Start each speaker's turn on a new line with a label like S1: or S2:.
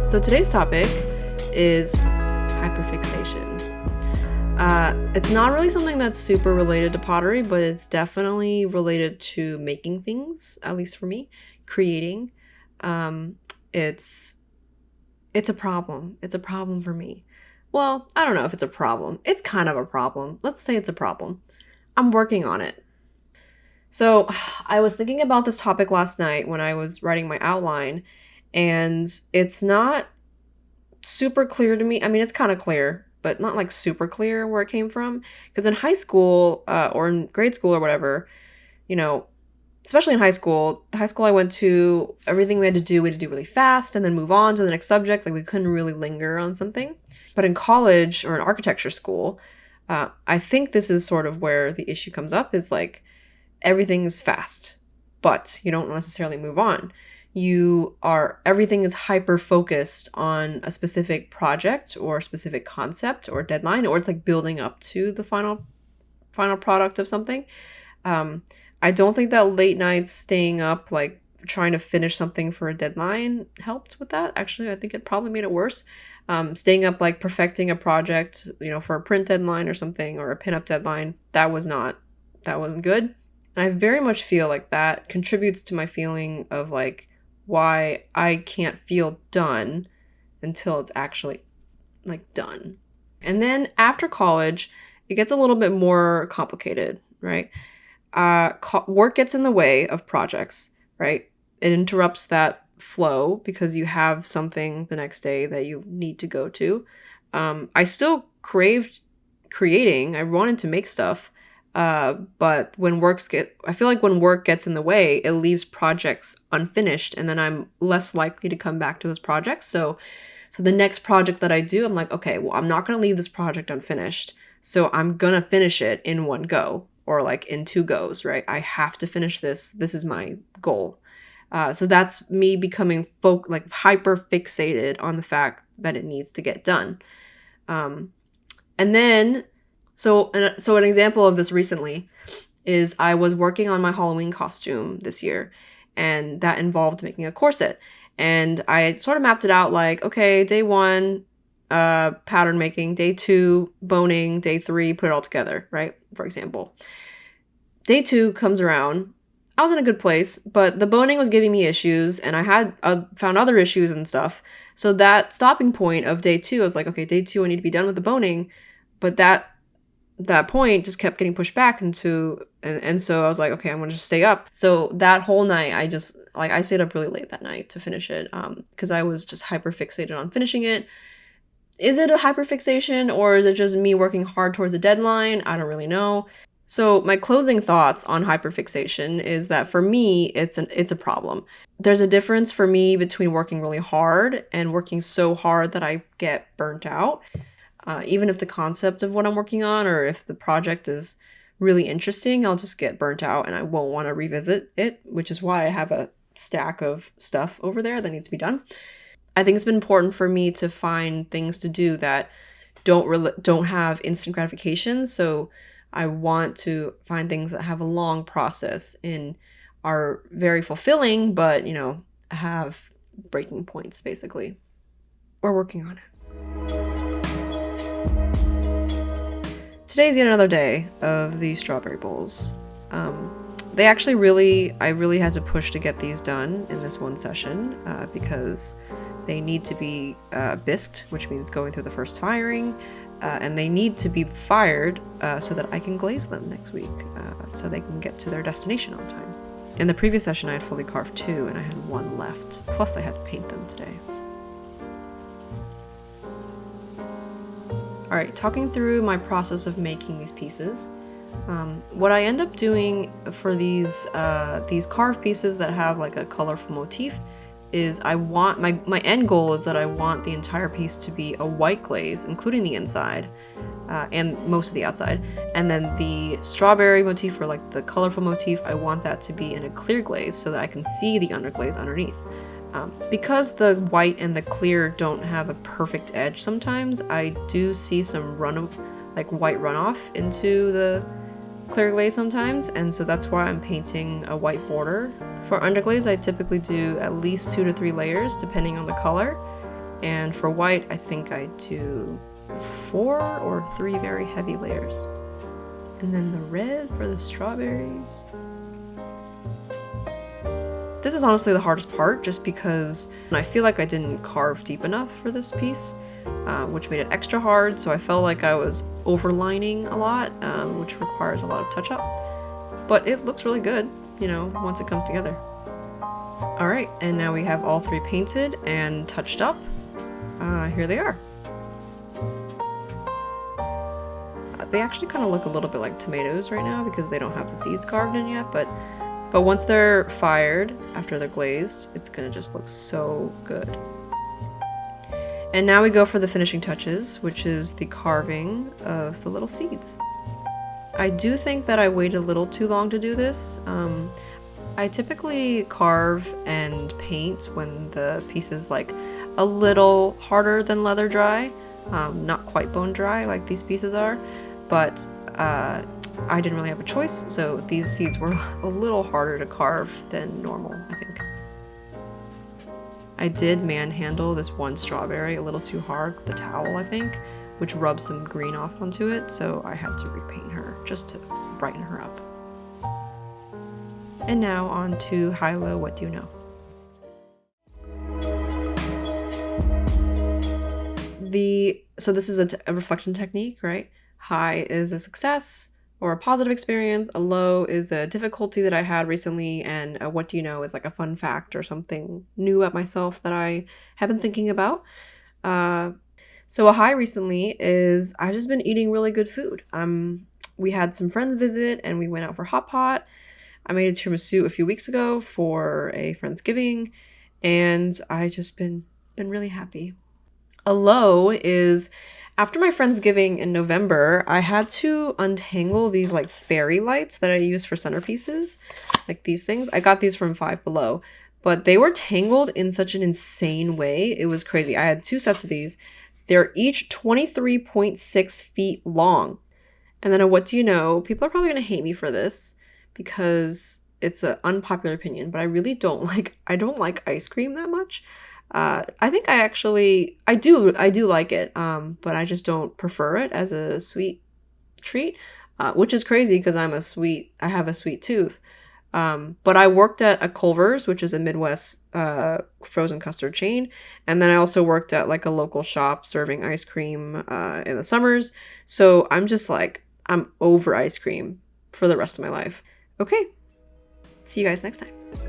S1: So today's topic is hyperfixation. It's not really something that's super related to pottery, but it's definitely related to making things, at least for me, creating. It's a problem. It's a problem for me. Well, I don't know if it's a problem. It's kind of a problem. Let's say it's a problem. I'm working on it. So I was thinking about this topic last night when I was writing my outline, and it's not super clear to me. I mean, it's kind of clear, but not like super clear where it came from. Because in high school or in grade school or whatever, especially in high school, the high school I went to, everything we had to do really fast and then move on to the next subject. Like we couldn't really linger on something. But in college or in architecture school, I think this is sort of where the issue comes up, is like everything is fast, but you don't necessarily move on. Everything is hyper focused on a specific project or specific concept or deadline, or it's like building up to the final product of something. I don't think that late nights staying up, like trying to finish something for a deadline, helped with that. Actually, I think it probably made it worse. Staying up, like perfecting a project, for a print deadline or something, or a pinup deadline, that wasn't good. And I very much feel like that contributes to my feeling of like why I can't feel done until it's actually like done. And then after college, it gets a little bit more complicated, right? Work gets in the way of projects, right? It interrupts that flow because you have something the next day that you need to go to. I still craved creating. I wanted to make stuff. But I feel like when work gets in the way, it leaves projects unfinished, and then I'm less likely to come back to those projects. So the next project that I do, I'm like, okay, well, I'm not going to leave this project unfinished. So I'm going to finish it in one go, or like in two goes, right? I have to finish this. This is my goal. So that's me becoming hyper fixated on the fact that it needs to get done. And then So an example of this recently is I was working on my Halloween costume this year, and that involved making a corset. And I sort of mapped it out like, okay, day 1, pattern making, day 2, boning, day 3, put it all together, right? For example. Day 2 comes around. I was in a good place, but the boning was giving me issues, and I had found other issues and stuff. So that stopping point of day 2, I was like, okay, day 2, I need to be done with the boning, but that point just kept getting pushed back and so I was like, okay, I'm gonna just stay up. So that whole night I stayed up really late that night to finish it, because I was just hyper fixated on finishing it. Is it a hyper fixation, or is it just me working hard towards a deadline? I don't really know. So my closing thoughts on hyperfixation is that for me, it's a problem. There's a difference for me between working really hard and working so hard that I get burnt out. Even if the concept of what I'm working on, or if the project is really interesting, I'll just get burnt out and I won't want to revisit it, which is why I have a stack of stuff over there that needs to be done. I think it's been important for me to find things to do that don't have instant gratification. So I want to find things that have a long process and are very fulfilling, but, have breaking points, basically. We're working on it. Today's yet another day of the strawberry bowls. I really had to push to get these done in this one session because they need to be bisqued, which means going through the first firing, and they need to be fired so that I can glaze them next week, so they can get to their destination on time. In the previous session, I had fully carved 2, and I had 1 left. Plus, I had to paint them today. All right, talking through my process of making these pieces. What I end up doing for these carved pieces that have like a colorful motif is I want my end goal is that I want the entire piece to be a white glaze, including the inside and most of the outside. And then the strawberry motif, or like the colorful motif, I want that to be in a clear glaze so that I can see the underglaze underneath. Because the white and the clear don't have a perfect edge sometimes, I do see some white runoff into the clear glaze sometimes, and so that's why I'm painting a white border. For underglaze, I typically do at least 2 to 3 layers depending on the color. And for white, I think I do 4 or 3 very heavy layers. And then the red for the strawberries. This is honestly the hardest part, just because I feel like I didn't carve deep enough for this piece, which made it extra hard, so I felt like I was overlining a lot, which requires a lot of touch-up. But it looks really good, you know, once it comes together. Alright, and now we have all 3 painted and touched up. Here they are. They actually kind of look a little bit like tomatoes right now because they don't have the seeds carved in yet, but once they're fired, after they're glazed, it's gonna just look so good. And now we go for the finishing touches, which is the carving of the little seeds. I do think that I waited a little too long to do this. I typically carve and paint when the piece is like a little harder than leather dry, not quite bone dry like these pieces are, but I didn't really have a choice, so these seeds were a little harder to carve than normal, I think. I did manhandle this one strawberry a little too hard with the towel, I think, which rubbed some green off onto it, so I had to repaint her just to brighten her up. And now on to high-low, what do you know? So this is a reflection technique, right? High is a success or a positive experience. A low is a difficulty that I had recently, and a what do you know is like a fun fact or something new at myself that I have been thinking about. So a high recently is I've just been eating really good food. We had some friends visit and we went out for hot pot. I made a tiramisu a few weeks ago for a Friendsgiving, and I just been really happy. A low is after my Friendsgiving in November, I had to untangle these like fairy lights that I use for centerpieces, like these things. I got these from Five Below, but they were tangled in such an insane way. It was crazy. I had 2 sets of these. They're each 23.6 feet long. And then what do you know? People are probably going to hate me for this because it's an unpopular opinion, but I really don't like ice cream that much. I think I do like it, but I just don't prefer it as a sweet treat, which is crazy because I have a sweet tooth. But I worked at a Culver's, which is a Midwest frozen custard chain, and then I also worked at like a local shop serving ice cream in the summers. So I'm just like, I'm over ice cream for the rest of my life. Okay, see you guys next time.